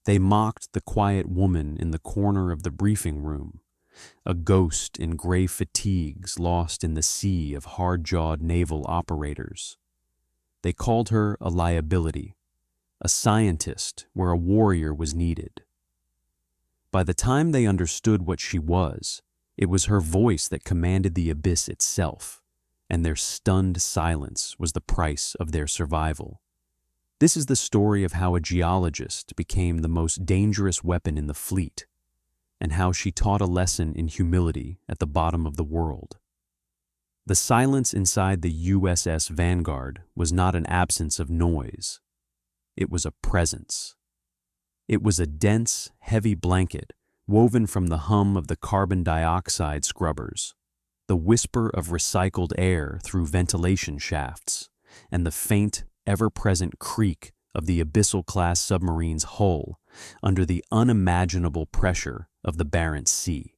They mocked the quiet woman in the corner of the briefing room, a ghost in gray fatigues lost in the sea of hard-jawed naval operators. They called her a liability, a scientist where a warrior was needed. By the time they understood what she was, it was her voice that commanded the abyss itself, and their stunned silence was the price of their survival. This is the story of how a geologist became the most dangerous weapon in the fleet, and how she taught a lesson in humility at the bottom of the world. The silence inside the USS Vanguard was not an absence of noise. It was a presence. It was a dense, heavy blanket woven from the hum of the carbon dioxide scrubbers, the whisper of recycled air through ventilation shafts, and the faint, ever-present creak of the Abyssal-class submarine's hull under the unimaginable pressure of the Barents Sea.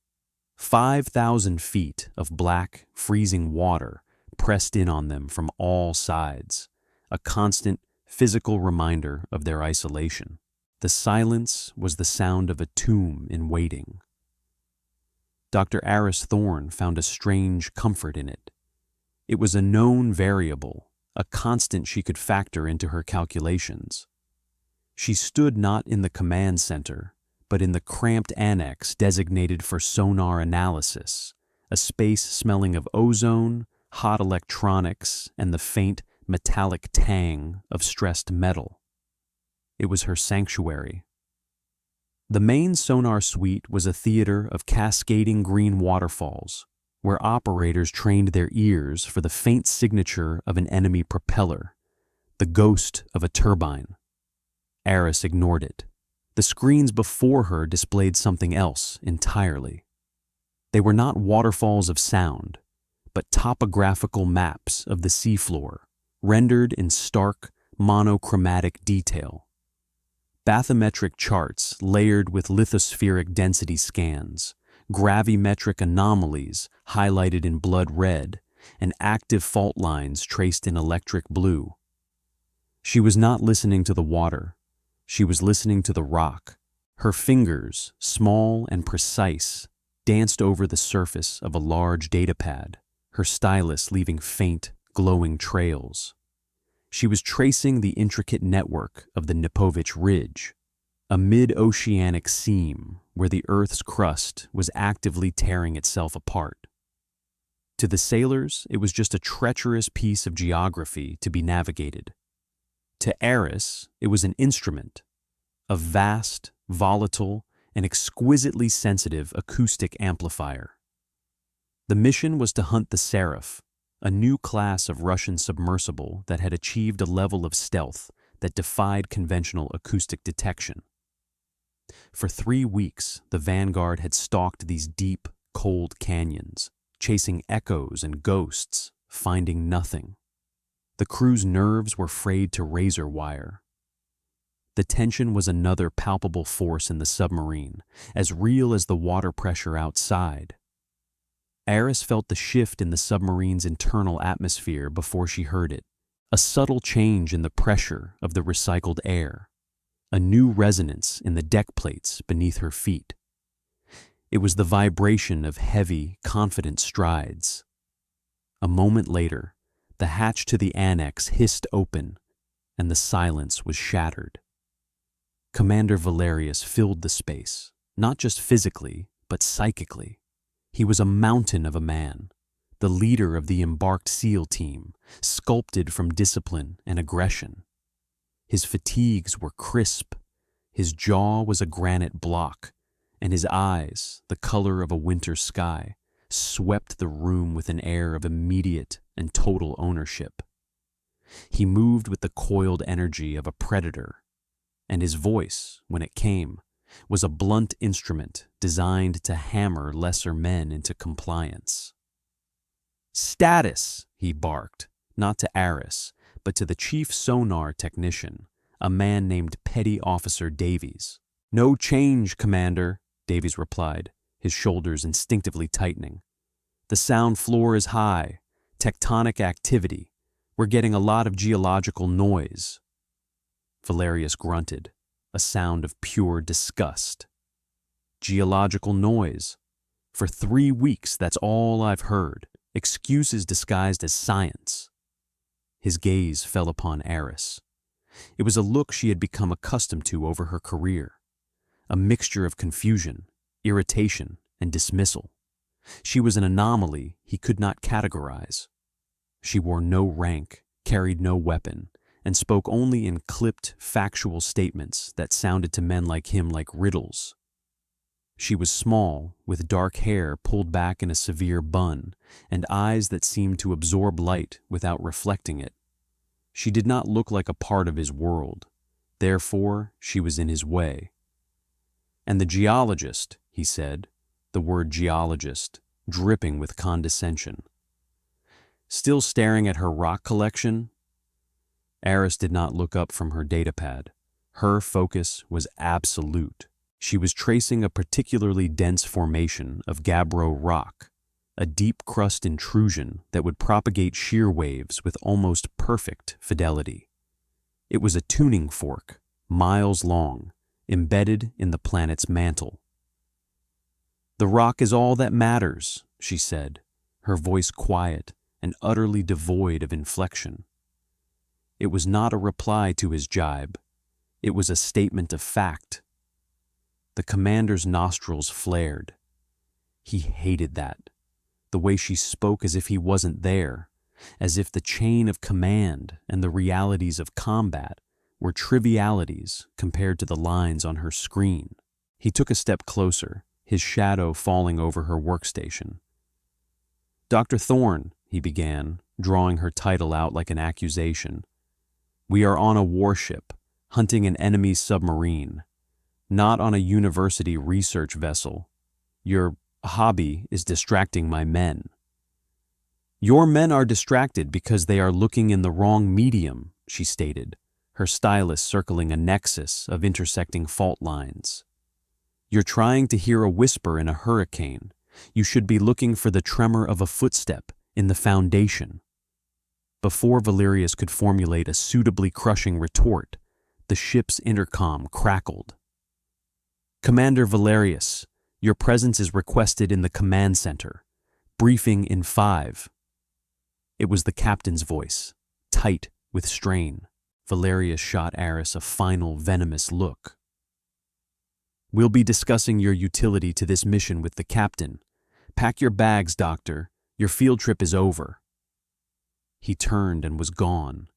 5,000 feet of black, freezing water pressed in on them from all sides, a constant, physical reminder of their isolation. The silence was the sound of a tomb in waiting. Dr. Aris Thorne found a strange comfort in it. It was a known variable, a constant she could factor into her calculations. She stood not in the command center, but in the cramped annex designated for sonar analysis, a space smelling of ozone, hot electronics, and the faint, metallic tang of stressed metal. It was her sanctuary. The main sonar suite was a theater of cascading green waterfalls, where operators trained their ears for the faint signature of an enemy propeller, the ghost of a turbine. Aris ignored it. The screens before her displayed something else entirely. They were not waterfalls of sound, but topographical maps of the seafloor, rendered in stark, monochromatic detail. Bathymetric charts layered with lithospheric density scans, gravimetric anomalies highlighted in blood red, and active fault lines traced in electric blue. She was not listening to the water. She was listening to the rock. Her fingers, small and precise, danced over the surface of a large datapad, her stylus leaving faint, glowing trails. She was tracing the intricate network of the Nepovich Ridge, a mid-oceanic seam where the Earth's crust was actively tearing itself apart. To the sailors, it was just a treacherous piece of geography to be navigated. To Aris, it was an instrument, a vast, volatile, and exquisitely sensitive acoustic amplifier. The mission was to hunt the Seraph, a new class of Russian submersible that had achieved a level of stealth that defied conventional acoustic detection. For 3 weeks, the Vanguard had stalked these deep, cold canyons, chasing echoes and ghosts, finding nothing. The crew's nerves were frayed to razor wire. The tension was another palpable force in the submarine, as real as the water pressure outside. Aris felt the shift in the submarine's internal atmosphere before she heard it, a subtle change in the pressure of the recycled air, a new resonance in the deck plates beneath her feet. It was the vibration of heavy, confident strides. A moment later, the hatch to the annex hissed open, and the silence was shattered. Commander Valerius filled the space, not just physically, but psychically. He was a mountain of a man, the leader of the embarked SEAL team, sculpted from discipline and aggression. His fatigues were crisp, his jaw was a granite block, and his eyes, the color of a winter sky, swept the room with an air of immediate and total ownership. He moved with the coiled energy of a predator, and his voice, when it came, was a blunt instrument designed to hammer lesser men into compliance. "Status," he barked, not to Aris, but to the chief sonar technician, a man named Petty Officer Davies. "No change, Commander," Davies replied, his shoulders instinctively tightening. "The sound floor is high. Tectonic activity. We're getting a lot of geological noise." Valerius grunted. a sound of pure disgust. Geological noise. For 3 weeks, that's all I've heard. Excuses disguised as science. His gaze fell upon Eris. It was a look she had become accustomed to over her career, a mixture of confusion, irritation, and dismissal. She was an anomaly he could not categorize. She wore no rank, carried no weapon, and spoke only in clipped, factual statements that sounded to men like him like riddles. She was small, with dark hair pulled back in a severe bun, and eyes that seemed to absorb light without reflecting it. She did not look like a part of his world. Therefore, she was in his way. "And the geologist," he said, the word geologist dripping with condescension. "Still staring at her rock collection?" Eris did not look up from her datapad. Her focus was absolute. She was tracing a particularly dense formation of gabbro rock, a deep crust intrusion that would propagate shear waves with almost perfect fidelity. It was a tuning fork, miles long, embedded in the planet's mantle. "The rock is all that matters," she said, her voice quiet and utterly devoid of inflection. It was not a reply to his jibe. It was a statement of fact. The commander's nostrils flared. He hated that. The way she spoke as if he wasn't there, as if the chain of command and the realities of combat were trivialities compared to the lines on her screen. He took a step closer, his shadow falling over her workstation. "Dr. Thorne," he began, drawing her title out like an accusation. "We are on a warship, hunting an enemy submarine, not on a university research vessel. Your hobby is distracting my men." "Your men are distracted because they are looking in the wrong medium," she stated, her stylus circling a nexus of intersecting fault lines. "You're trying to hear a whisper in a hurricane. You should be looking for the tremor of a footstep in the foundation." Before Valerius could formulate a suitably crushing retort, the ship's intercom crackled. "Commander Valerius, your presence is requested in the command center. Briefing in 5. It was the captain's voice, tight with strain. Valerius shot Eris a final venomous look. "We'll be discussing your utility to this mission with the captain. Pack your bags, Doctor. Your field trip is over." He turned and was gone,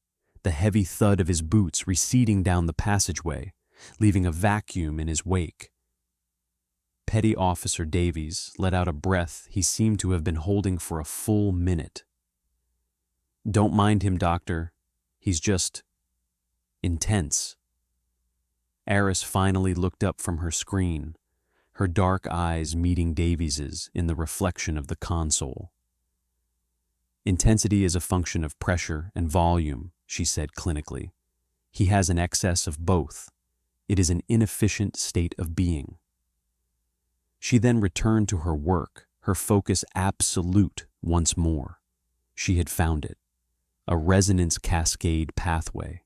the heavy thud of his boots receding down the passageway, leaving a vacuum in his wake. Petty Officer Davies let out a breath he seemed to have been holding for a full minute. "Don't mind him, Doctor. He's just intense." Eris finally looked up from her screen, her dark eyes meeting Davies's in the reflection of the console. "Intensity is a function of pressure and volume," she said clinically. "He has an excess of both. It is an inefficient state of being." She then returned to her work, her focus absolute once more. She had found it. A resonance cascade pathway,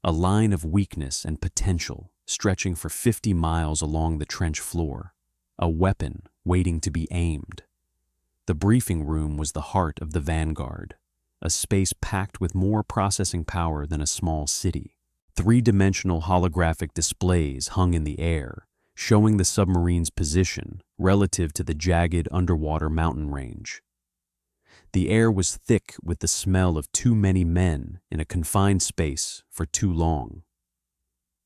a line of weakness and potential stretching for 50 miles along the trench floor, a weapon waiting to be aimed. The briefing room was the heart of the vanguard, a space packed with more processing power than a small city. 3-dimensional holographic displays hung in the air, showing the submarine's position relative to the jagged underwater mountain range. The air was thick with the smell of too many men in a confined space for too long.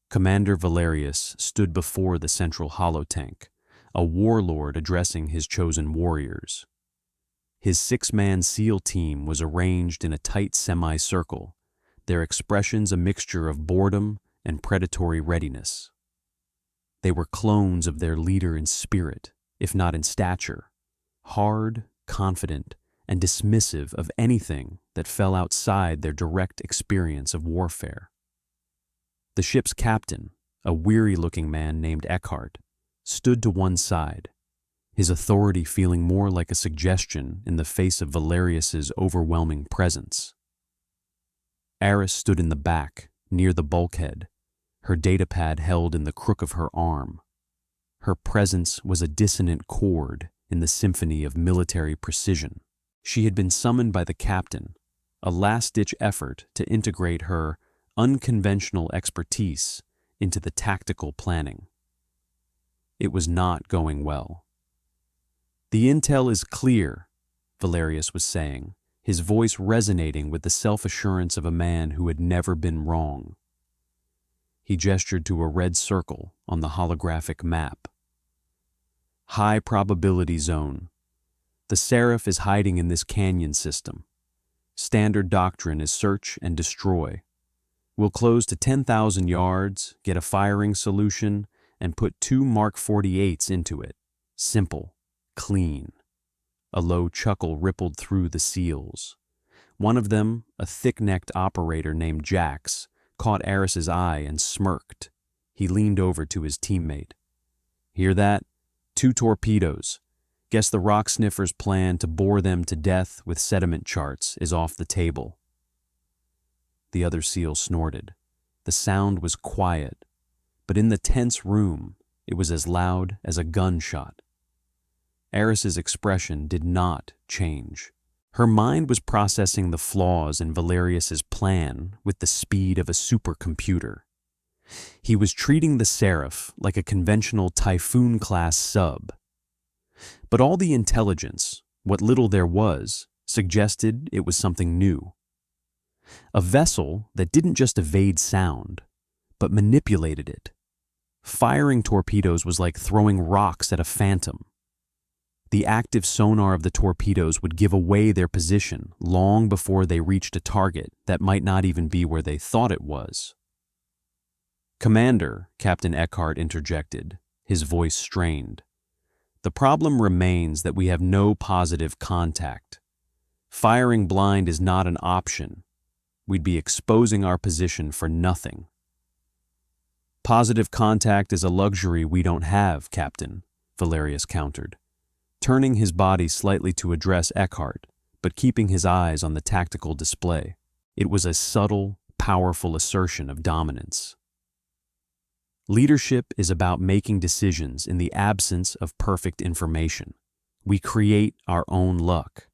Commander Valerius stood before the central holotank, a warlord addressing his chosen warriors. His 6-man SEAL team was arranged in a tight semicircle, their expressions a mixture of boredom and predatory readiness. They were clones of their leader in spirit, if not in stature, hard, confident, and dismissive of anything that fell outside their direct experience of warfare. The ship's captain, a weary-looking man named Eckhart, stood to one side, his authority feeling more like a suggestion in the face of Valerius's overwhelming presence. Eris stood in the back, near the bulkhead, her datapad held in the crook of her arm. Her presence was a dissonant chord in the symphony of military precision. She had been summoned by the captain, a last-ditch effort to integrate her unconventional expertise into the tactical planning. It was not going well. "The intel is clear," Valerius was saying, his voice resonating with the self-assurance of a man who had never been wrong. He gestured to a red circle on the holographic map. "High probability zone. The Seraph is hiding in this canyon system. Standard doctrine is search and destroy. We'll close to 10,000 yards, get a firing solution, and put 2 Mark 48s into it. Simple, clean." A low chuckle rippled through the SEALs. One of them, a thick-necked operator named Jax, caught Eris's eye and smirked. He leaned over to his teammate. "Hear that? 2 torpedoes. Guess the rock sniffer's plan to bore them to death with sediment charts is off the table." The other SEAL snorted. The sound was quiet, but in the tense room, it was as loud as a gunshot. Eris's expression did not change. Her mind was processing the flaws in Valerius's plan with the speed of a supercomputer. He was treating the Seraph like a conventional Typhoon-class sub. But all the intelligence, what little there was, suggested it was something new. A vessel that didn't just evade sound, but manipulated it. Firing torpedoes was like throwing rocks at a phantom. The active sonar of the torpedoes would give away their position long before they reached a target that might not even be where they thought it was. "Commander," Captain Eckhart interjected, his voice strained. "The problem remains that we have no positive contact. Firing blind is not an option. We'd be exposing our position for nothing." "Positive contact is a luxury we don't have, Captain," Valerius countered, turning his body slightly to address Eckhart, but keeping his eyes on the tactical display. It was a subtle, powerful assertion of dominance. "Leadership is about making decisions in the absence of perfect information. We create our own luck."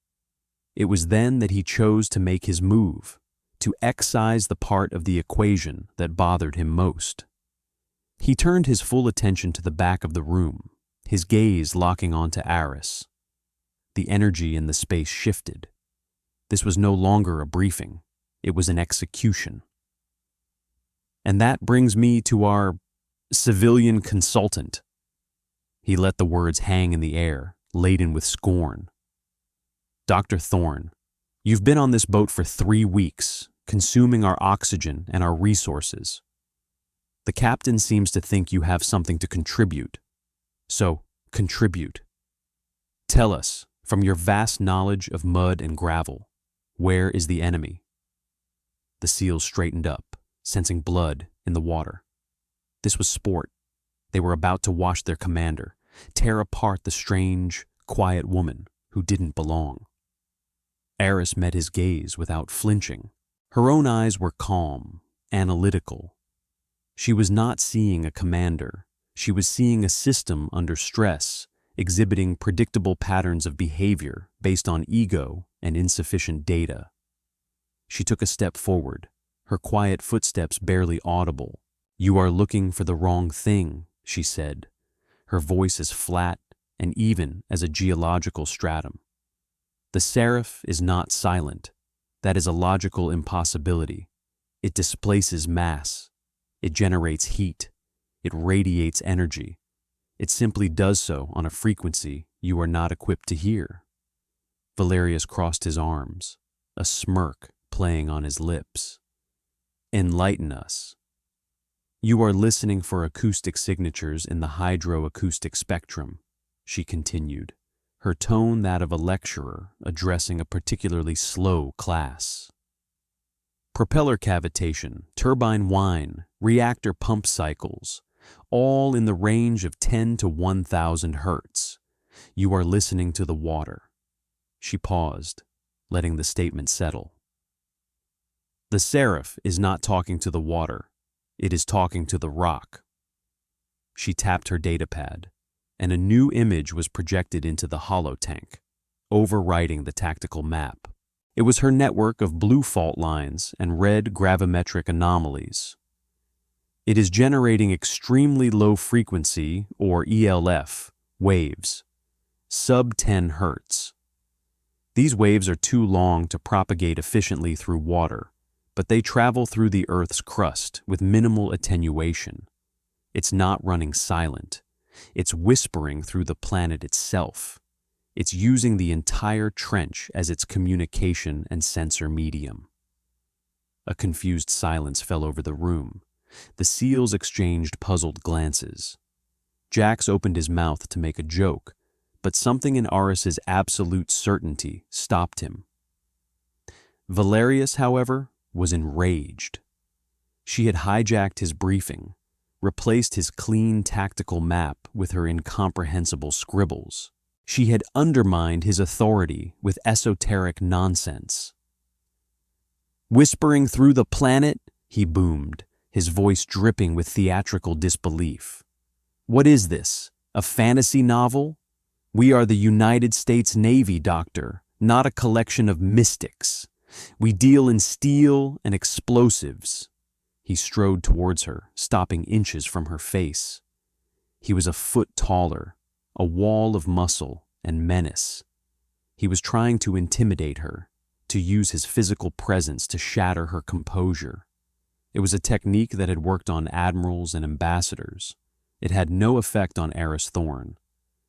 It was then that he chose to make his move, to excise the part of the equation that bothered him most. He turned his full attention to the back of the room, his gaze locking onto Eris. The energy in the space shifted. This was no longer a briefing. It was an execution. "And that brings me to our civilian consultant." He let the words hang in the air, laden with scorn. "Dr. Thorne, you've been on this boat for 3 weeks, consuming our oxygen and our resources. The captain seems to think you have something to contribute. So, contribute. Tell us, from your vast knowledge of mud and gravel, where is the enemy?" The SEALs straightened up, sensing blood in the water. This was sport. They were about to watch their commander tear apart the strange, quiet woman who didn't belong. Eris met his gaze without flinching. Her own eyes were calm, analytical. She was not seeing a commander. She was seeing a system under stress, exhibiting predictable patterns of behavior based on ego and insufficient data. She took a step forward, her quiet footsteps barely audible. "You are looking for the wrong thing," she said, her voice as flat and even as a geological stratum. "The Seraph is not silent. That is a logical impossibility. It displaces mass. It generates heat. It radiates energy. It simply does so on a frequency you are not equipped to hear." Valerius crossed his arms, a smirk playing on his lips. "Enlighten us." "You are listening for acoustic signatures in the hydroacoustic spectrum," she continued, her tone that of a lecturer addressing a particularly slow class. "Propeller cavitation, turbine whine, reactor pump cycles, all in the range of 10 to 1,000 hertz. You are listening to the water." She paused, letting the statement settle. "The Seraph is not talking to the water. It is talking to the rock. She tapped her datapad, and a new image was projected into the holotank, overwriting the tactical map. It was her network of blue fault lines and red gravimetric anomalies. It is generating extremely low frequency, or ELF, waves, sub 10 Hertz. These waves are too long to propagate efficiently through water, but they travel through the Earth's crust with minimal attenuation. It's not running silent. It's whispering through the planet itself. It's using the entire trench as its communication and sensor medium. A confused silence fell over the room. The SEALs exchanged puzzled glances. Jax opened his mouth to make a joke, but something in Aris's absolute certainty stopped him. Valerius, however, was enraged. She had hijacked his briefing, replaced his clean tactical map with her incomprehensible scribbles. She had undermined his authority with esoteric nonsense. "Whispering through the planet?" he boomed, his voice dripping with theatrical disbelief. "What is this, a fantasy novel? We are the United States Navy, Doctor, not a collection of mystics. We deal in steel and explosives." He strode towards her, stopping inches from her face. He was a foot taller, a wall of muscle and menace. He was trying to intimidate her, to use his physical presence to shatter her composure. It was a technique that had worked on admirals and ambassadors. It had no effect on Eris Thorne.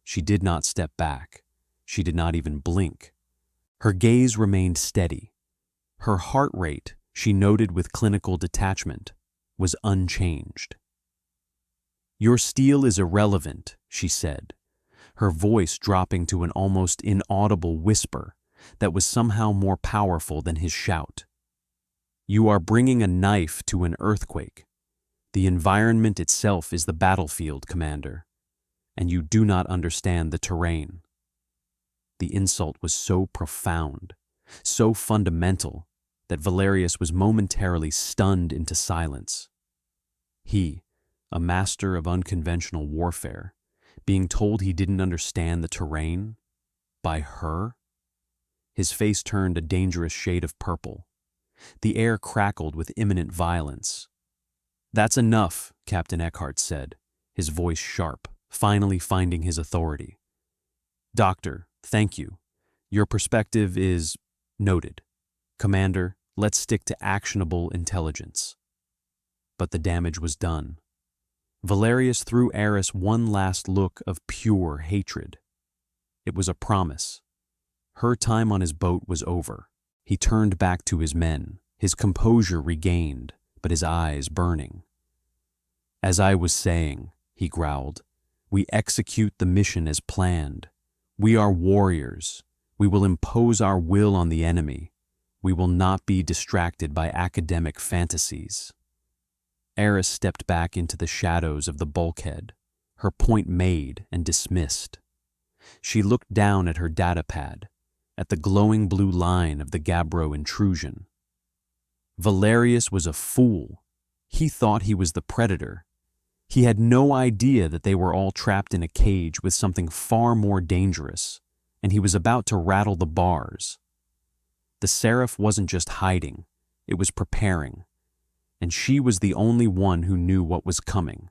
She did not step back. She did not even blink. Her gaze remained steady. Her heart rate, she noted with clinical detachment, was unchanged. "Your steel is irrelevant," she said, her voice dropping to an almost inaudible whisper that was somehow more powerful than his shout. "You are bringing a knife to an earthquake. The environment itself is the battlefield, Commander, and you do not understand the terrain." The insult was so profound, so fundamental, that Valerius was momentarily stunned into silence. He, a master of unconventional warfare, being told he didn't understand the terrain? By her? His face turned a dangerous shade of purple. The air crackled with imminent violence. "That's enough," Captain Eckhart said, his voice sharp, finally finding his authority. "Doctor, thank you. Your perspective is noted. Commander, let's stick to actionable intelligence." But the damage was done. Valerius threw Eris one last look of pure hatred. It was a promise. Her time on his boat was over. He turned back to his men, his composure regained, but his eyes burning. "As I was saying," he growled, "we execute the mission as planned. We are warriors. We will impose our will on the enemy. We will not be distracted by academic fantasies." Eris stepped back into the shadows of the bulkhead, her point made and dismissed. She looked down at her datapad, at the glowing blue line of the Gabbro intrusion. Valerius was a fool. He thought he was the predator. He had no idea that they were all trapped in a cage with something far more dangerous, and he was about to rattle the bars. The Seraph wasn't just hiding, it was preparing, and she was the only one who knew what was coming.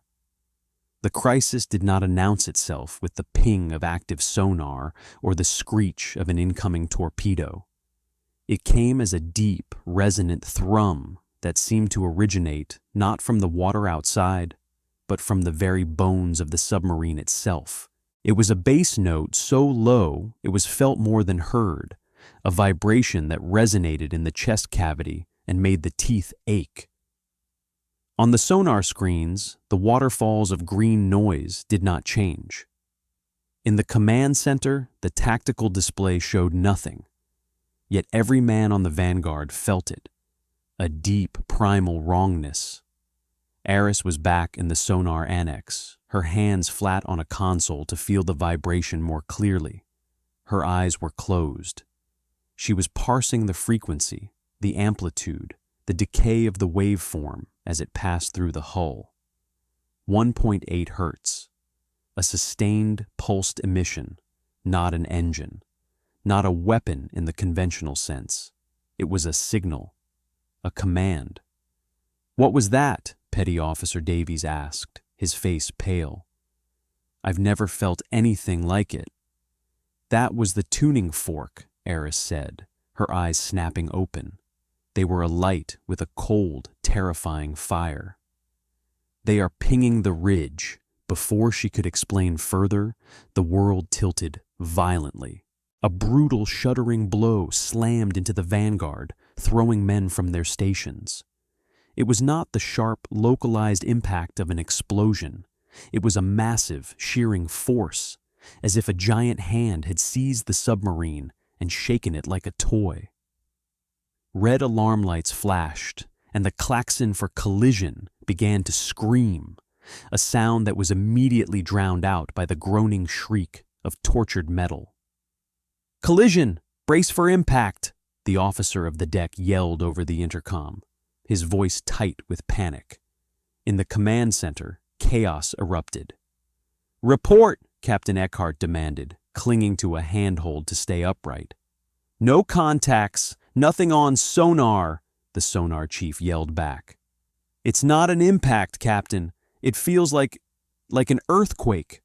The crisis did not announce itself with the ping of active sonar or the screech of an incoming torpedo. It came as a deep, resonant thrum that seemed to originate not from the water outside, but from the very bones of the submarine itself. It was a bass note so low it was felt more than heard, a vibration that resonated in the chest cavity and made the teeth ache. On the sonar screens, the waterfalls of green noise did not change. In the command center, the tactical display showed nothing. Yet every man on the Vanguard felt it, a deep primal wrongness. Eris was back in the sonar annex, her hands flat on a console to feel the vibration more clearly. Her eyes were closed. She was parsing the frequency, the amplitude, the the decay of the waveform as it passed through the hull. 1.8 hertz, a sustained pulsed emission, not an engine, not a weapon in the conventional sense. It was a signal, a command. "What was that?" Petty Officer Davies asked, his face pale. "I've never felt anything like it." "That was the tuning fork," Eris said, her eyes snapping open. They were alight with a cold, terrifying fire. "They are pinging the ridge." Before she could explain further, the world tilted violently. A brutal, shuddering blow slammed into the vanguard, throwing men from their stations. It was not the sharp, localized impact of an explosion. It was a massive, shearing force, as if a giant hand had seized the submarine and shaken it like a toy. Red alarm lights flashed, and the klaxon for collision began to scream, a sound that was immediately drowned out by the groaning shriek of tortured metal. "Collision! Brace for impact!" the officer of the deck yelled over the intercom, his voice tight with panic. In the command center, chaos erupted. "Report!" Captain Eckhart demanded, clinging to a handhold to stay upright. "No contacts! Nothing on sonar!" the sonar chief yelled back. "It's not an impact, Captain. It feels like an earthquake."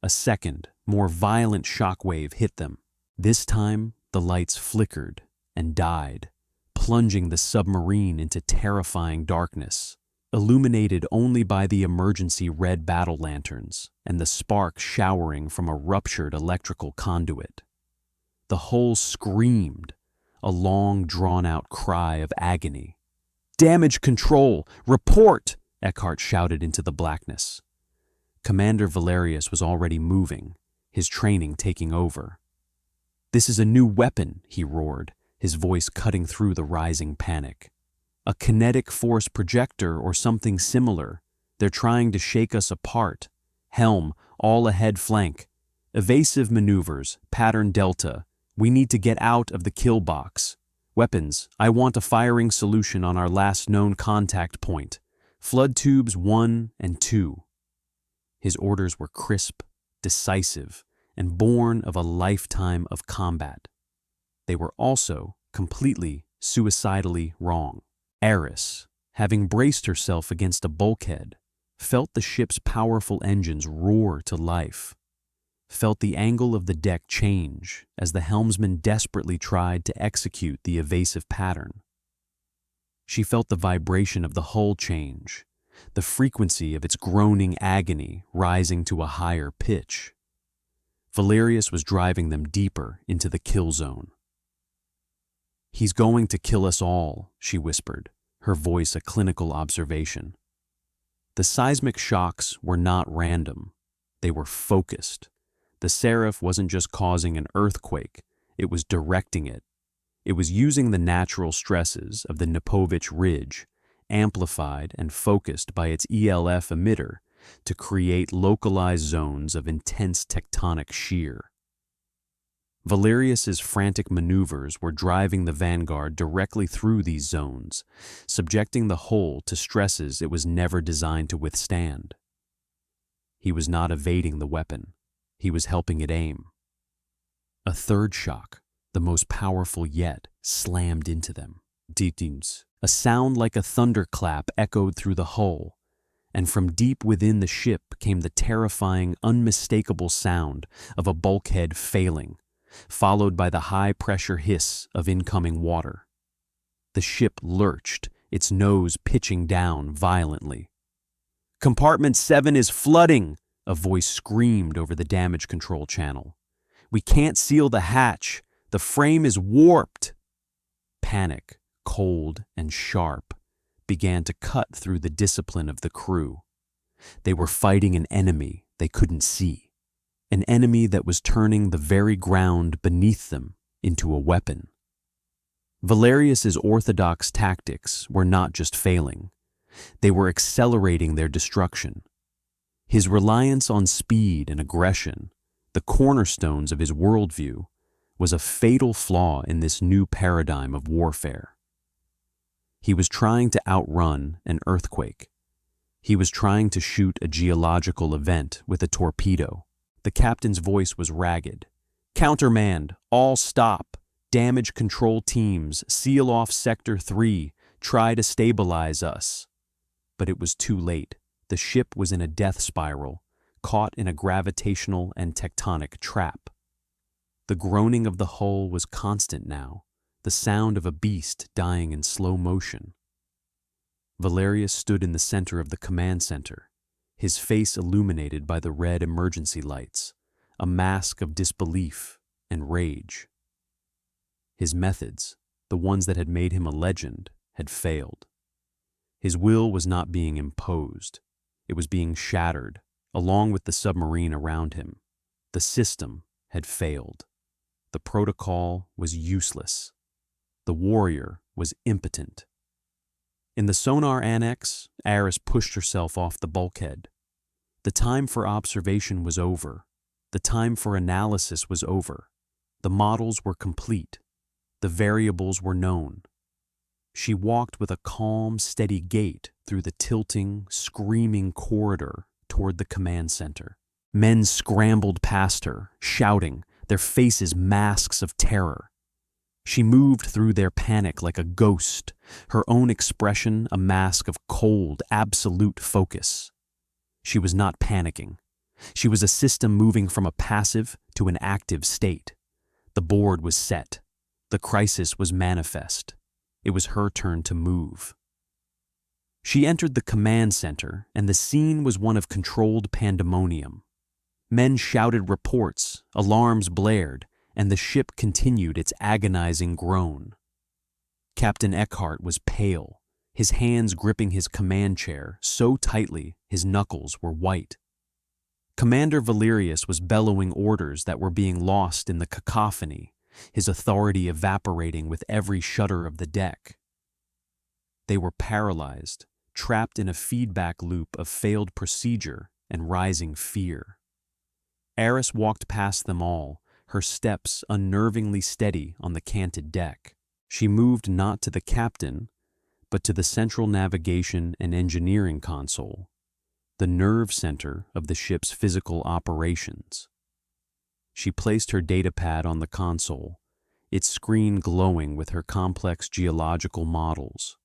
A second, more violent shockwave hit them. This time, the lights flickered and died, plunging the submarine into terrifying darkness, illuminated only by the emergency red battle lanterns and the sparks showering from a ruptured electrical conduit. The hull screamed, a long, drawn-out cry of agony. "Damage control! Report!" Eckhart shouted into the blackness. Commander Valerius was already moving, his training taking over. "This is a new weapon," he roared, his voice cutting through the rising panic. "A kinetic force projector or something similar. They're trying to shake us apart. Helm, all ahead flank. Evasive maneuvers, pattern Delta. We need to get out of the kill box. Weapons, I want a firing solution on our last known contact point. Flood tubes 1 and 2. His orders were crisp, decisive, and born of a lifetime of combat. They were also completely, suicidally wrong. Eris, having braced herself against a bulkhead, felt the ship's powerful engines roar to life, felt the angle of the deck change as the helmsman desperately tried to execute the evasive pattern. She felt the vibration of the hull change, the frequency of its groaning agony rising to a higher pitch. Valerius was driving them deeper into the kill zone. "He's going to kill us all," she whispered, her voice a clinical observation. The seismic shocks were not random. They were focused. The Seraph wasn't just causing an earthquake, it was directing it. It was using the natural stresses of the Nepovich Ridge, amplified and focused by its ELF emitter, to create localized zones of intense tectonic shear. Valerius's frantic maneuvers were driving the vanguard directly through these zones, subjecting the hull to stresses it was never designed to withstand. He was not evading the weapon. He was helping it aim. A third shock, the most powerful yet, slammed into them. Ditins. A sound like a thunderclap echoed through the hull, and from deep within the ship came the terrifying, unmistakable sound of a bulkhead failing, followed by the high-pressure hiss of incoming water. The ship lurched, its nose pitching down violently. "Compartment 7 is flooding!" a voice screamed over the damage control channel. "We can't seal the hatch. The frame is warped." Panic, cold and sharp, began to cut through the discipline of the crew. They were fighting an enemy they couldn't see, an enemy that was turning the very ground beneath them into a weapon. Valerius's orthodox tactics were not just failing, they were accelerating their destruction. His reliance on speed and aggression, the cornerstones of his worldview, was a fatal flaw in this new paradigm of warfare. He was trying to outrun an earthquake. He was trying to shoot a geological event with a torpedo. The captain's voice was ragged. "Countermand, all stop. Damage control teams, seal off Sector 3. Try to stabilize us." But it was too late. The ship was in a death spiral, caught in a gravitational and tectonic trap. The groaning of the hull was constant now, the sound of a beast dying in slow motion. Valerius stood in the center of the command center, his face illuminated by the red emergency lights, a mask of disbelief and rage. His methods, the ones that had made him a legend, had failed. His will was not being imposed. It was being shattered, along with the submarine around him. The system had failed. The protocol was useless. The warrior was impotent. In the sonar annex, Aris pushed herself off the bulkhead. The time for observation was over. The time for analysis was over. The models were complete. The variables were known. She walked with a calm, steady gait through the tilting, screaming corridor toward the command center. Men scrambled past her, shouting, their faces masks of terror. She moved through their panic like a ghost, her own expression a mask of cold, absolute focus. She was not panicking. She was a system moving from a passive to an active state. The board was set. The crisis was manifest. It was her turn to move. She entered the command center, and the scene was one of controlled pandemonium. Men shouted reports, alarms blared, and the ship continued its agonizing groan. Captain Eckhart was pale, his hands gripping his command chair so tightly his knuckles were white. Commander Valerius was bellowing orders that were being lost in the cacophony, his authority evaporating with every shudder of the deck. They were paralyzed, trapped in a feedback loop of failed procedure and rising fear. Aris walked past them all, her steps unnervingly steady on the canted deck. She moved not to the captain, but to the central navigation and engineering console, the nerve center of the ship's physical operations. She placed her datapad on the console, its screen glowing with her complex geological models.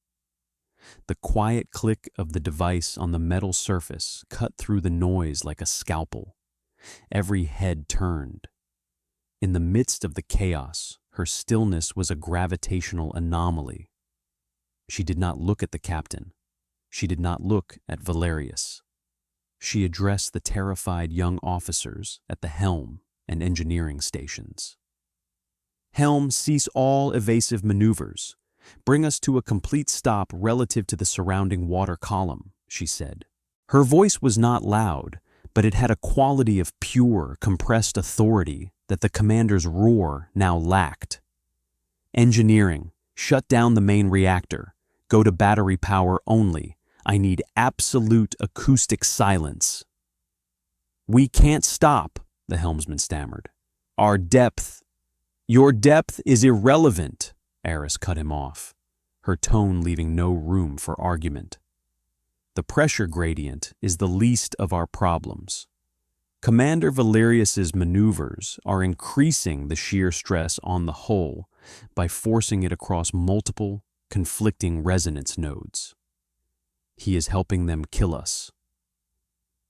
The quiet click of the device on the metal surface cut through the noise like a scalpel. Every head turned. In the midst of the chaos, her stillness was a gravitational anomaly. She did not look at the captain. She did not look at Valerius. She addressed the terrified young officers at the helm and engineering stations. "Helm, cease all evasive maneuvers. Bring us to a complete stop relative to the surrounding water column," she said. Her voice was not loud, but it had a quality of pure, compressed authority that the commander's roar now lacked. "Engineering, shut down the main reactor. Go to battery power only. I need absolute acoustic silence." "We can't stop," the helmsman stammered. "Our depth—" "Your depth is irrelevant," Aris cut him off, her tone leaving no room for argument. "The pressure gradient is the least of our problems. Commander Valerius's maneuvers are increasing the shear stress on the hull by forcing it across multiple, conflicting resonance nodes. He is helping them kill us."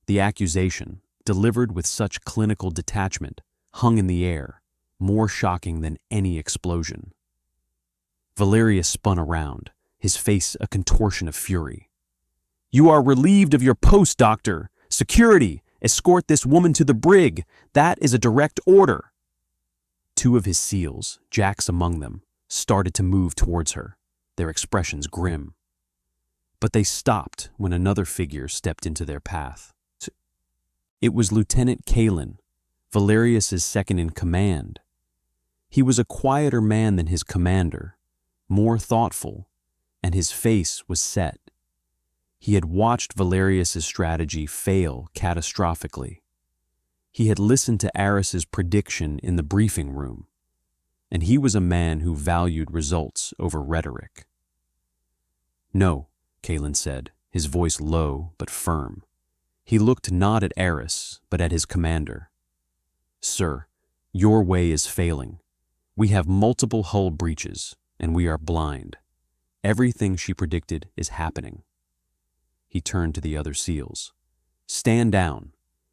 The accusation, delivered with such clinical detachment, hung in the air, more shocking than any explosion. Valerius spun around, his face a contortion of fury. "You are relieved of your post, Doctor! Security! Escort this woman to the brig! That is a direct order!" Two of his SEALs, Jax among them, started to move towards her, their expressions grim. But they stopped when another figure stepped into their path. It was Lieutenant Talon, Valerius's second-in-command. He was a quieter man than his commander, more thoughtful, and his face was set. He had watched Valerius's strategy fail catastrophically. He had listened to Aris's prediction in the briefing room, and he was a man who valued results over rhetoric. No, Kalen said, his voice low but firm. He looked not at Eris, but at his commander. Sir, your way is failing. We have multiple hull breaches, and we are blind. Everything she predicted is happening. He turned to the other SEALs. Stand down.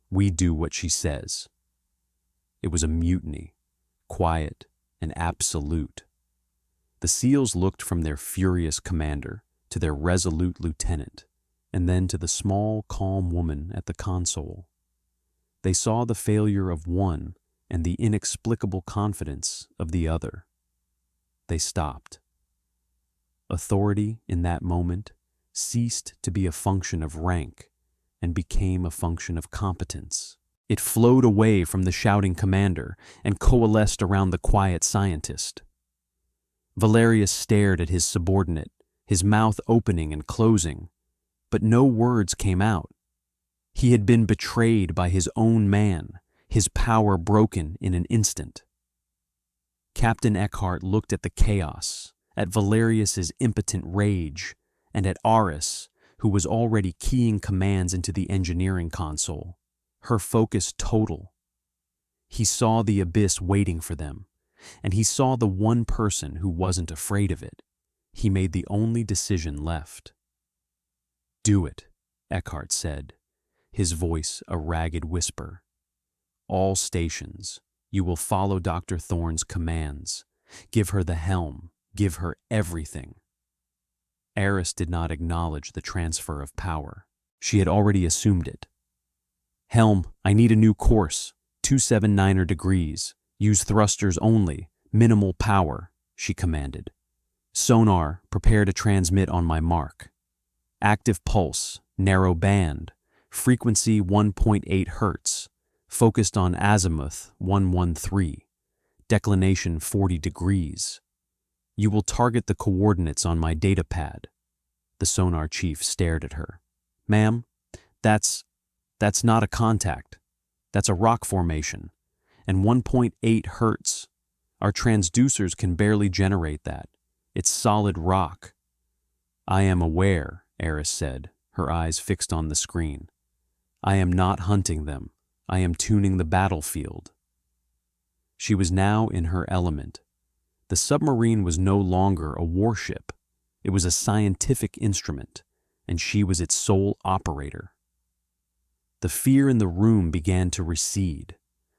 We do what she says. It was a mutiny, quiet and absolute. The SEALs looked from their furious commander to their resolute lieutenant, and then to the small, calm woman at the console. They saw the failure of one and the inexplicable confidence of the other. They stopped. Authority, in that moment, ceased to be a function of rank and became a function of competence. It flowed away from the shouting commander and coalesced around the quiet scientist. Valerius stared at his subordinate, his mouth opening and closing, but no words came out. He had been betrayed by his own man, his power broken in an instant. Captain Eckhart looked at the chaos, at Valerius's impotent rage, and at Aris, who was already keying commands into the engineering console, her focus total. He saw the abyss waiting for them, and he saw the one person who wasn't afraid of it. He made the only decision left. Do it, Eckhart said, his voice a ragged whisper. All stations, you will follow Dr. Thorne's commands. Give her the helm. Give her everything. Eris did not acknowledge the transfer of power. She had already assumed it. Helm, I need a new course. 279er degrees. Use thrusters only. Minimal power, she commanded. Sonar, prepare to transmit on my mark. Active pulse, narrow band. Frequency 1.8 Hertz. Focused on azimuth 113. Declination 40 degrees. You will target the coordinates on my data pad. The sonar chief stared at her. Ma'am, that's not a contact. That's a rock formation. And 1.8 Hertz. Our transducers can barely generate that. It's solid rock. I am aware, Eris said, her eyes fixed on the screen. I am not hunting them. I am tuning the battlefield. She was now in her element. The submarine was no longer a warship. It was a scientific instrument, and she was its sole operator. The fear in the room began to recede,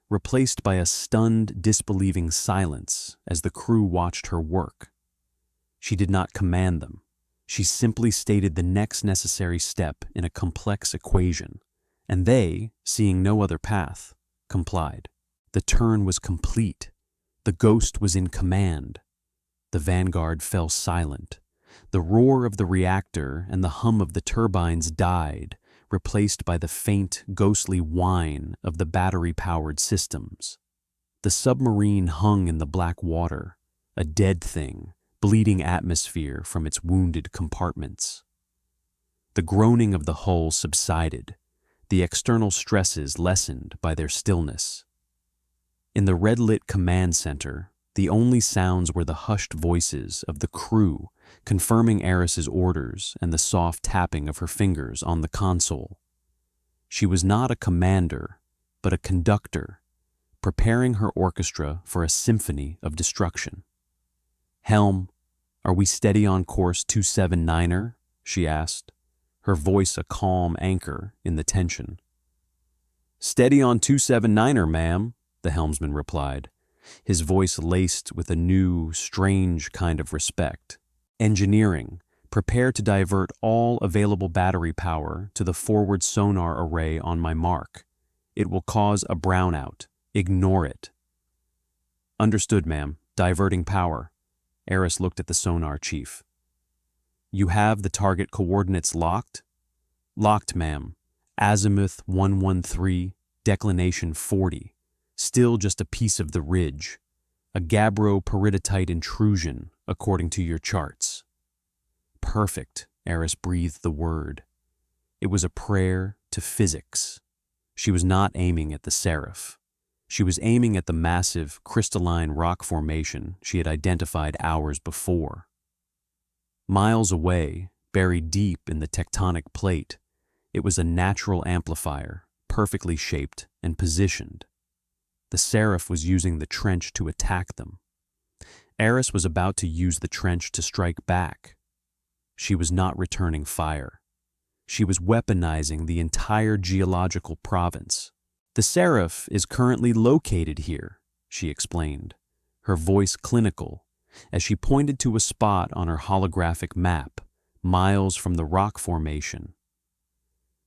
replaced by a stunned, disbelieving silence as the crew watched her work. She did not command them. She simply stated the next necessary step in a complex equation, and they, seeing no other path, complied. The turn was complete. The ghost was in command. The Vanguard fell silent. The roar of the reactor and the hum of the turbines died, replaced by the faint, ghostly whine of the battery-powered systems. The submarine hung in the black water, a dead thing, bleeding atmosphere from its wounded compartments. The groaning of the hull subsided, the external stresses lessened by their stillness. In the red-lit command center, the only sounds were the hushed voices of the crew confirming Eris's orders and the soft tapping of her fingers on the console. She was not a commander, but a conductor, preparing her orchestra for a symphony of destruction. Helm, are we steady on course 279er? She asked, her voice a calm anchor in the tension. Steady on 279er, ma'am, the helmsman replied, his voice laced with a new, strange kind of respect. Engineering, prepare to divert all available battery power to the forward sonar array on my mark. It will cause a brownout. Ignore it. Understood, ma'am. Diverting power. Eris looked at the sonar chief. You have the target coordinates locked? Locked, ma'am. Azimuth 113, declination 40. Still just a piece of the ridge. A gabbro-peridotite intrusion, according to your charts. Perfect, Eris breathed the word. It was a prayer to physics. She was not aiming at the Seraph. She was aiming at the massive, crystalline rock formation she had identified hours before. Miles away, buried deep in the tectonic plate. It was a natural amplifier, perfectly shaped and positioned. The Seraph was using the trench to attack them. Eris was about to use the trench to strike back. She was not returning fire. She was weaponizing the entire geological province. "The Seraph is currently located here," she explained, her voice clinical, as she pointed to a spot on her holographic map, miles from the rock formation.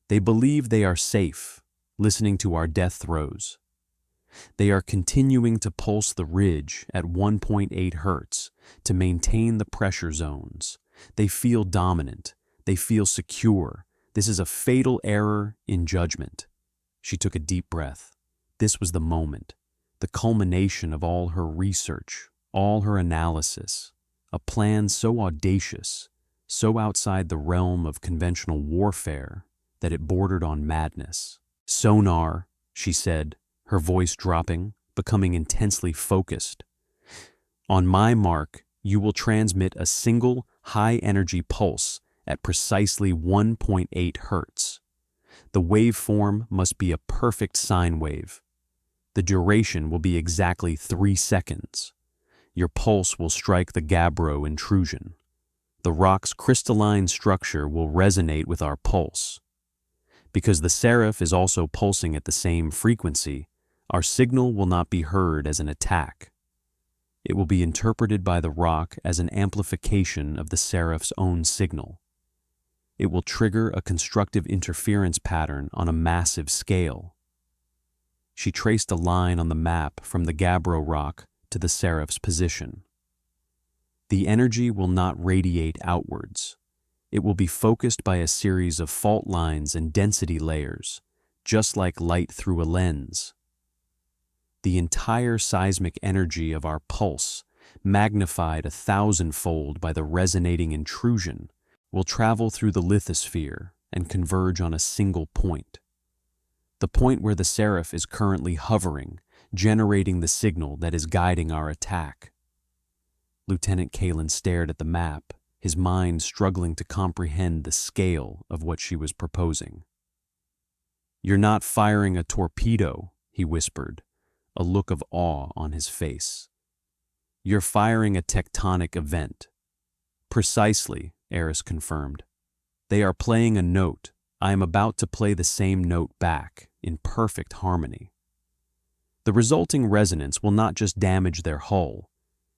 "They believe they are safe, listening to our death throes. They are continuing to pulse the ridge at 1.8 hertz to maintain the pressure zones. They feel dominant. They feel secure. This is a fatal error in judgment." She took a deep breath. This was the moment, the culmination of all her research, all her analysis, a plan so audacious, so outside the realm of conventional warfare that it bordered on madness. "Sonar," she said, her voice dropping, becoming intensely focused. "On my mark, you will transmit a single high-energy pulse at precisely 1.8 hertz. The waveform must be a perfect sine wave. The duration will be exactly 3 seconds. Your pulse will strike the gabbro intrusion. The rock's crystalline structure will resonate with our pulse. Because the Seraph is also pulsing at the same frequency, our signal will not be heard as an attack. It will be interpreted by the rock as an amplification of the Seraph's own signal. It will trigger a constructive interference pattern on a massive scale." She traced a line on the map from the gabbro rock to the Seraph's position. "The energy will not radiate outwards. It will be focused by a series of fault lines and density layers, just like light through a lens. The entire seismic energy of our pulse, magnified 1,000-fold by the resonating intrusion, will travel through the lithosphere and converge on a single point. The point where the Seraph is currently hovering, generating the signal that is guiding our attack." Lieutenant Talon stared at the map, his mind struggling to comprehend the scale of what she was proposing. "You're not firing a torpedo," he whispered, a look of awe on his face. "You're firing a tectonic event." "Precisely," Eris confirmed. "They are playing a note. I am about to play the same note back, in perfect harmony. The resulting resonance will not just damage their hull,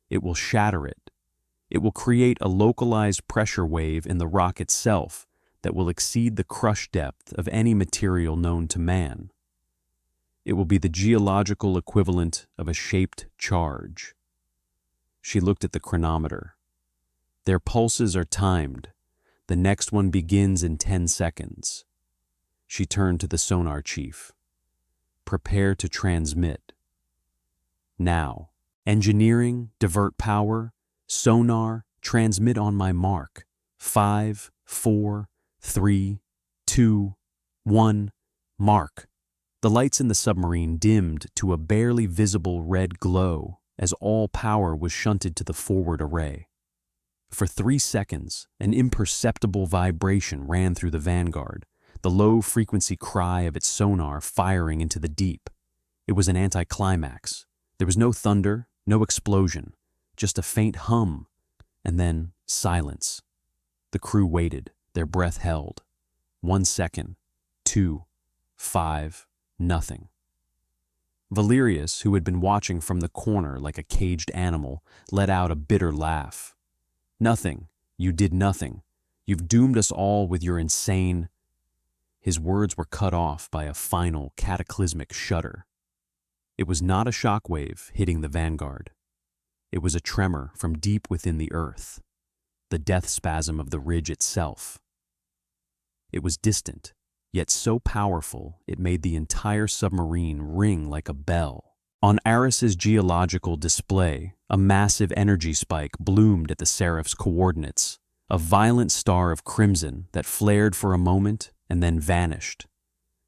it will shatter it. It will create a localized pressure wave in the rock itself that will exceed the crush depth of any material known to man. It will be the geological equivalent of a shaped charge." She looked at the chronometer. "Their pulses are timed. The next one begins in 10 seconds. She turned to the sonar chief. "Prepare to transmit. Now, engineering, divert power, sonar, transmit on my mark. 5, 4, 3, 2, 1, mark." The lights in the submarine dimmed to a barely visible red glow as all power was shunted to the forward array. For 3 seconds, an imperceptible vibration ran through the Vanguard, the low-frequency cry of its sonar firing into the deep. It was an anticlimax. There was no thunder, no explosion, just a faint hum, and then silence. The crew waited, their breath held. 1 second, 2, 5, nothing. Valerius, who had been watching from the corner like a caged animal, let out a bitter laugh. "Nothing. You did nothing. You've doomed us all with your insane—" His words were cut off by a final, cataclysmic shudder. It was not a shockwave hitting the Vanguard. It was a tremor from deep within the earth, the death spasm of the ridge itself. It was distant, yet so powerful it made the entire submarine ring like a bell. On Aris's geological display, a massive energy spike bloomed at the Seraph's coordinates, a violent star of crimson that flared for a moment and then vanished.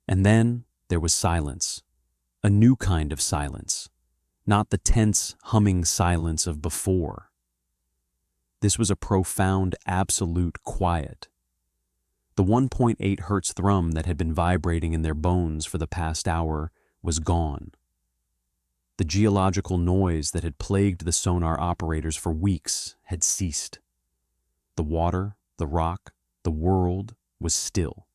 And then there was silence, a new kind of silence, not the tense, humming silence of before. This was a profound, absolute quiet. The 1.8 hertz thrum that had been vibrating in their bones for the past hour was gone. The geological noise that had plagued the sonar operators for weeks had ceased. The water, the rock, the world was still.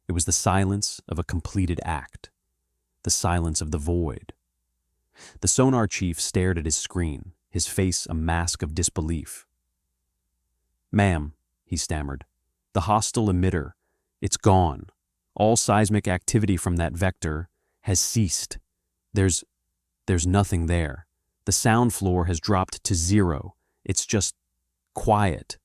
It was the silence of a completed act, the silence of the void. The sonar chief stared at his screen, his face a mask of disbelief. "Ma'am," he stammered, "the hostile emitter, it's gone. All seismic activity from that vector has ceased. There's nothing there. The sound floor has dropped to zero. It's just quiet."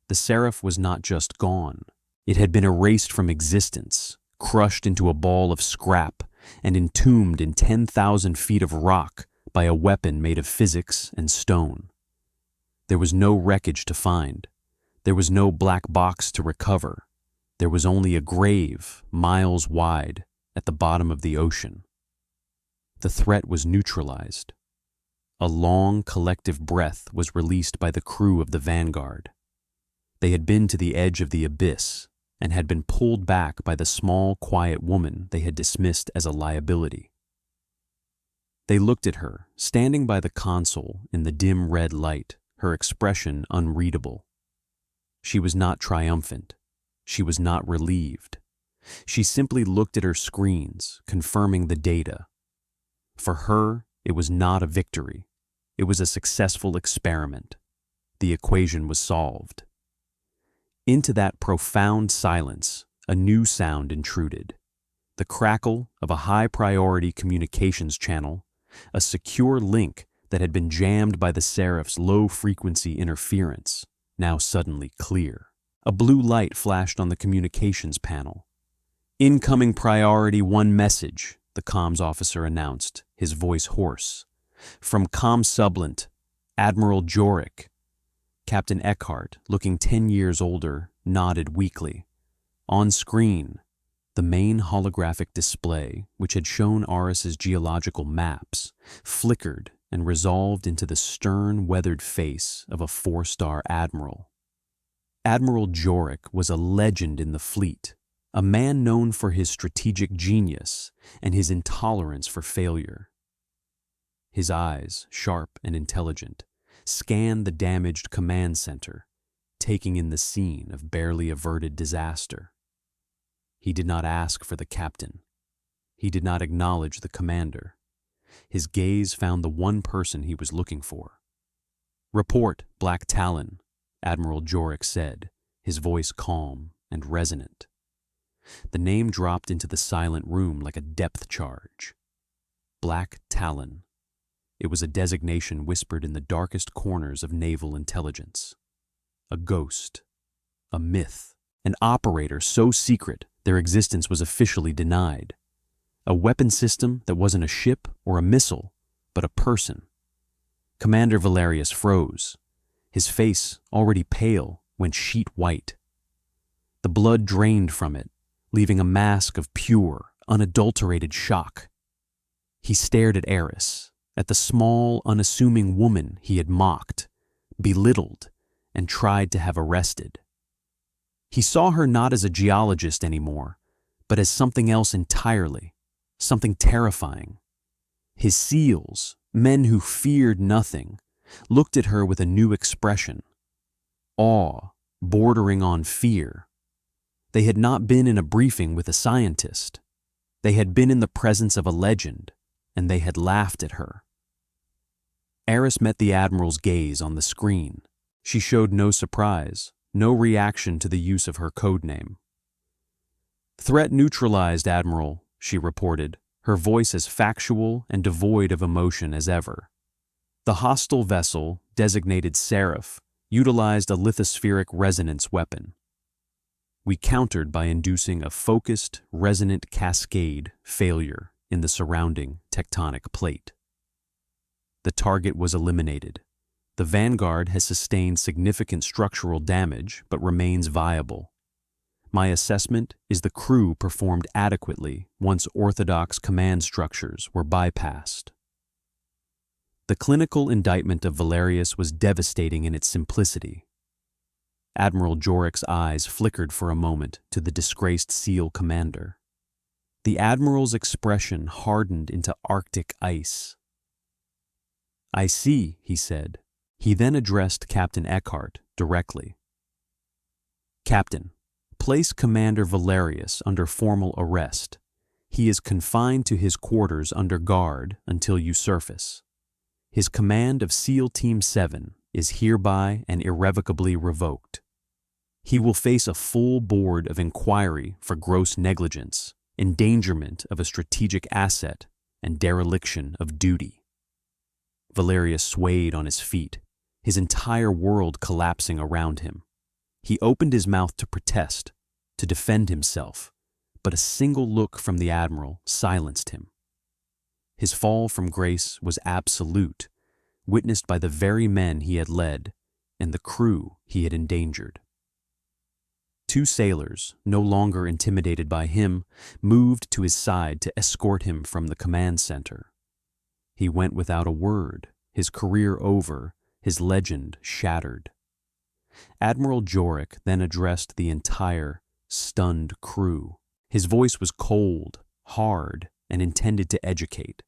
The Seraph was not just gone. It had been erased from existence, crushed into a ball of scrap, and entombed in 10,000 feet of rock by a weapon made of physics and stone. There was no wreckage to find. There was no black box to recover. There was only a grave, miles wide, at the bottom of the ocean. The threat was neutralized. A long, collective breath was released by the crew of the Vanguard. They had been to the edge of the abyss and had been pulled back by the small, quiet woman they had dismissed as a liability. They looked at her, standing by the console in the dim red light, her expression unreadable. She was not triumphant. She was not relieved. She simply looked at her screens, confirming the data. For her, it was not a victory. It was a successful experiment. The equation was solved. Into that profound silence, a new sound intruded. The crackle of a high-priority communications channel, a secure link that had been jammed by the Seraph's low-frequency interference, now suddenly clear. A blue light flashed on the communications panel. "Incoming priority 1 message," the comms officer announced, his voice hoarse. "From Commsublent, Admiral Jorik." Captain Eckhart, looking 10 years older, nodded weakly. On screen, the main holographic display, which had shown Aris's geological maps, flickered and resolved into the stern, weathered face of a 4-star admiral. Admiral Jorik was a legend in the fleet, a man known for his strategic genius and his intolerance for failure. His eyes, sharp and intelligent, scanned the damaged command center, taking in the scene of barely averted disaster. He did not ask for the captain. He did not acknowledge the commander. His gaze found the one person he was looking for. "Report, Black Talon," Admiral Jorik said, his voice calm and resonant. The name dropped into the silent room like a depth charge. Black Talon. It was a designation whispered in the darkest corners of naval intelligence. A ghost. A myth. An operator so secret their existence was officially denied. A weapon system that wasn't a ship or a missile, but a person. Commander Valerius froze. His face, already pale, went sheet white. The blood drained from it, leaving a mask of pure, unadulterated shock. He stared at Aris, at the small, unassuming woman he had mocked, belittled, and tried to have arrested. He saw her not as a geologist anymore, but as something else entirely, something terrifying. His SEALs, men who feared nothing, looked at her with a new expression. Awe, bordering on fear. They had not been in a briefing with a scientist. They had been in the presence of a legend, and they had laughed at her. Aris met the Admiral's gaze on the screen. She showed no surprise, no reaction to the use of her codename. "Threat neutralized, Admiral," she reported, her voice as factual and devoid of emotion as ever. "The hostile vessel, designated Seraph, utilized a lithospheric resonance weapon. We countered by inducing a focused, resonant cascade failure in the surrounding tectonic plate. The target was eliminated. The Vanguard has sustained significant structural damage but remains viable. My assessment is the crew performed adequately once orthodox command structures were bypassed." The clinical indictment of Valerius was devastating in its simplicity. Admiral Jorik's eyes flickered for a moment to the disgraced SEAL commander. The admiral's expression hardened into Arctic ice. "I see," he said. He then addressed Captain Eckhart directly. "Captain, place Commander Valerius under formal arrest. He is confined to his quarters under guard until you surface. His command of SEAL Team 7 is hereby and irrevocably revoked. He will face a full board of inquiry for gross negligence, endangerment of a strategic asset, and dereliction of duty." Valerius swayed on his feet, his entire world collapsing around him. He opened his mouth to protest, to defend himself, but a single look from the admiral silenced him. His fall from grace was absolute, witnessed by the very men he had led and the crew he had endangered. Two sailors, no longer intimidated by him, moved to his side to escort him from the command center. He went without a word, his career over, his legend shattered. Admiral Jorik then addressed the entire, stunned crew. His voice was cold, hard, and intended to educate.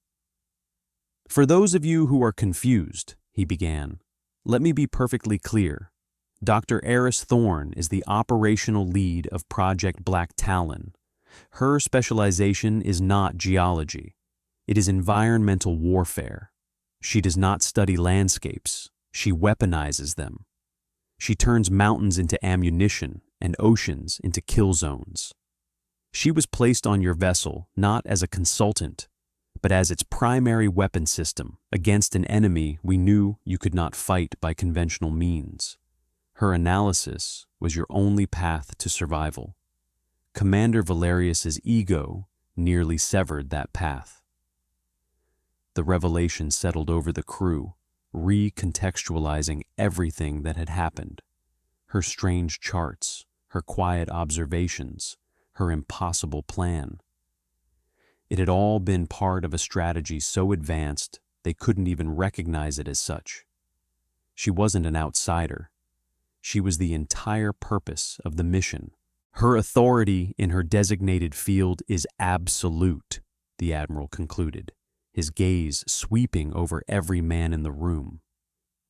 "For those of you who are confused," he began, "let me be perfectly clear. Dr. Eris Thorne is the operational lead of Project Black Talon. Her specialization is not geology. It is environmental warfare. She does not study landscapes. She weaponizes them. She turns mountains into ammunition and oceans into kill zones. She was placed on your vessel not as a consultant, but as its primary weapon system against an enemy we knew you could not fight by conventional means. Her analysis was your only path to survival. Commander Valerius's ego nearly severed that path." The revelation settled over the crew, recontextualizing everything that had happened. Her strange charts, her quiet observations, her impossible plan. It had all been part of a strategy so advanced they couldn't even recognize it as such. She wasn't an outsider. She was the entire purpose of the mission. "Her authority in her designated field is absolute," the admiral concluded, his gaze sweeping over every man in the room.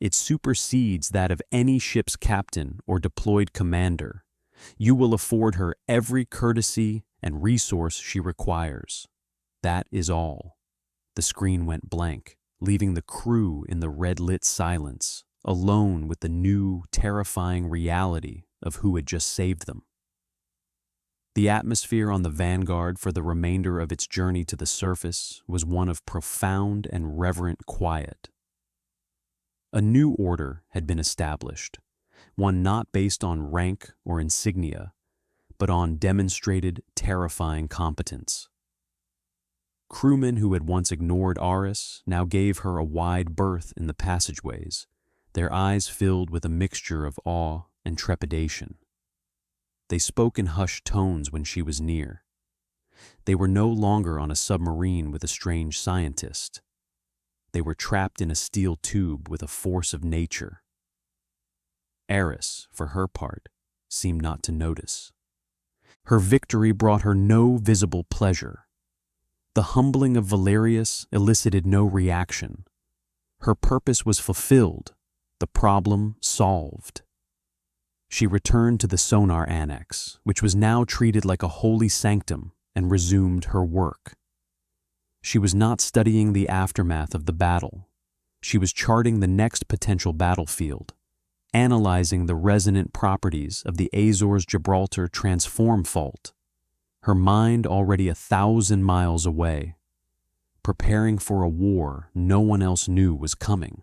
"It supersedes that of any ship's captain or deployed commander. You will afford her every courtesy and resource she requires. That is all." The screen went blank, leaving the crew in the red-lit silence, alone with the new, terrifying reality of who had just saved them. The atmosphere on the Vanguard for the remainder of its journey to the surface was one of profound and reverent quiet. A new order had been established, one not based on rank or insignia, but on demonstrated, terrifying competence. Crewmen who had once ignored Aris now gave her a wide berth in the passageways, their eyes filled with a mixture of awe and trepidation. They spoke in hushed tones when she was near. They were no longer on a submarine with a strange scientist. They were trapped in a steel tube with a force of nature. Eris, for her part, seemed not to notice. Her victory brought her no visible pleasure. The humbling of Valerius elicited no reaction. Her purpose was fulfilled, the problem solved. She returned to the sonar annex, which was now treated like a holy sanctum, and resumed her work. She was not studying the aftermath of the battle. She was charting the next potential battlefield, analyzing the resonant properties of the Azores-Gibraltar transform fault, her mind already 1,000 miles away, preparing for a war no one else knew was coming.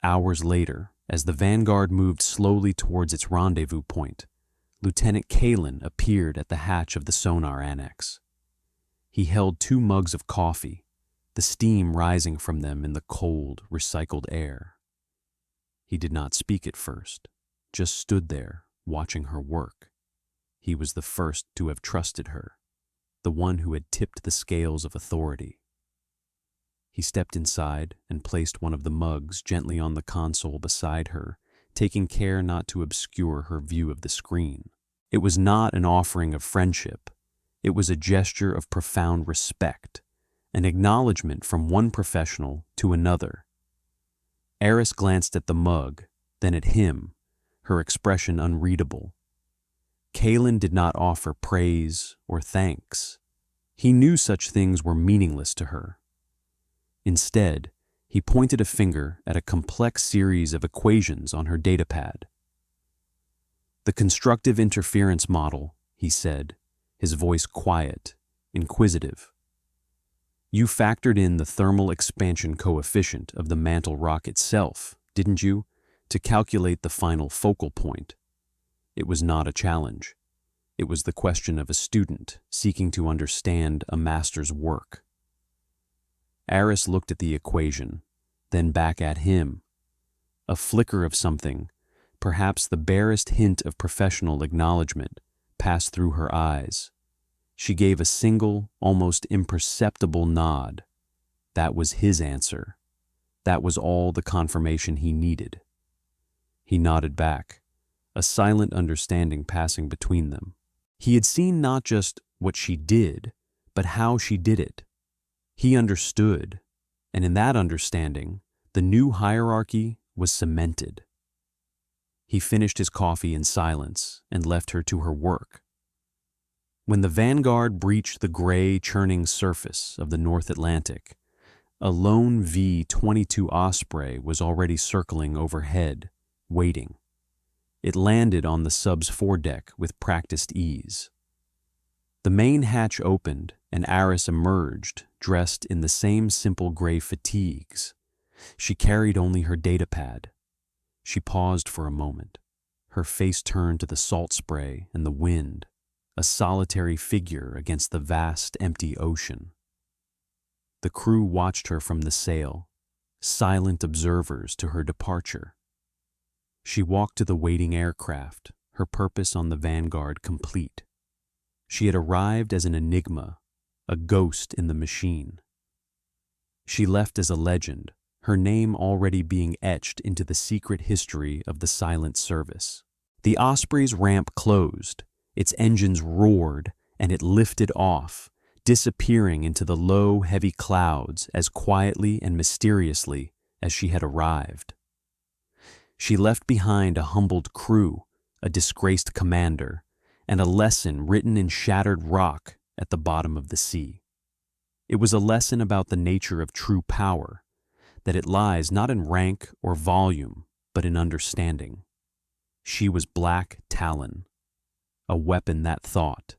Hours later, as the Vanguard moved slowly towards its rendezvous point, Lieutenant Talon appeared at the hatch of the sonar annex. He held 2 mugs of coffee, the steam rising from them in the cold, recycled air. He did not speak at first, just stood there, watching her work. He was the first to have trusted her, the one who had tipped the scales of authority. He stepped inside and placed one of the mugs gently on the console beside her, taking care not to obscure her view of the screen. It was not an offering of friendship. It was a gesture of profound respect, an acknowledgement from one professional to another. Eris glanced at the mug, then at him, her expression unreadable. Talon did not offer praise or thanks. He knew such things were meaningless to her. Instead, he pointed a finger at a complex series of equations on her datapad. "The constructive interference model," he said, his voice quiet, inquisitive. "You factored in the thermal expansion coefficient of the mantle rock itself, didn't you, to calculate the final focal point?" It was not a challenge. It was the question of a student seeking to understand a master's work. Eris looked at the equation, then back at him. A flicker of something, perhaps the barest hint of professional acknowledgement, passed through her eyes. She gave a single, almost imperceptible nod. That was his answer. That was all the confirmation he needed. He nodded back, a silent understanding passing between them. He had seen not just what she did, but how she did it. He understood, and in that understanding, the new hierarchy was cemented. He finished his coffee in silence and left her to her work. When the Vanguard breached the gray, churning surface of the North Atlantic, a lone V-22 Osprey was already circling overhead, waiting. It landed on the sub's foredeck with practiced ease. The main hatch opened, and Eris emerged, dressed in the same simple gray fatigues. She carried only her datapad. She paused for a moment. Her face turned to the salt spray and the wind, a solitary figure against the vast, empty ocean. The crew watched her from the sail, silent observers to her departure. She walked to the waiting aircraft, her purpose on the Vanguard complete. She had arrived as an enigma, a ghost in the machine. She left as a legend, her name already being etched into the secret history of the silent service. The Osprey's ramp closed, its engines roared, and it lifted off, disappearing into the low, heavy clouds as quietly and mysteriously as she had arrived. She left behind a humbled crew, a disgraced commander, and a lesson written in shattered rock at the bottom of the sea. It was a lesson about the nature of true power, that it lies not in rank or volume, but in understanding. She was Black Talon, a weapon that thought,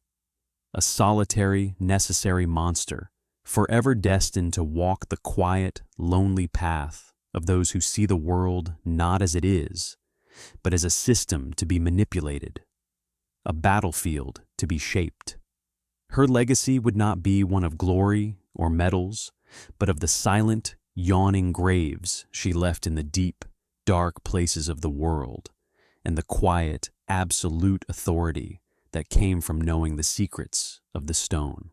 a solitary, necessary monster, forever destined to walk the quiet, lonely path of those who see the world not as it is, but as a system to be manipulated, a battlefield to be shaped. Her legacy would not be one of glory or medals, but of the silent, yawning graves she left in the deep, dark places of the world, and the quiet, absolute authority that came from knowing the secrets of the stone.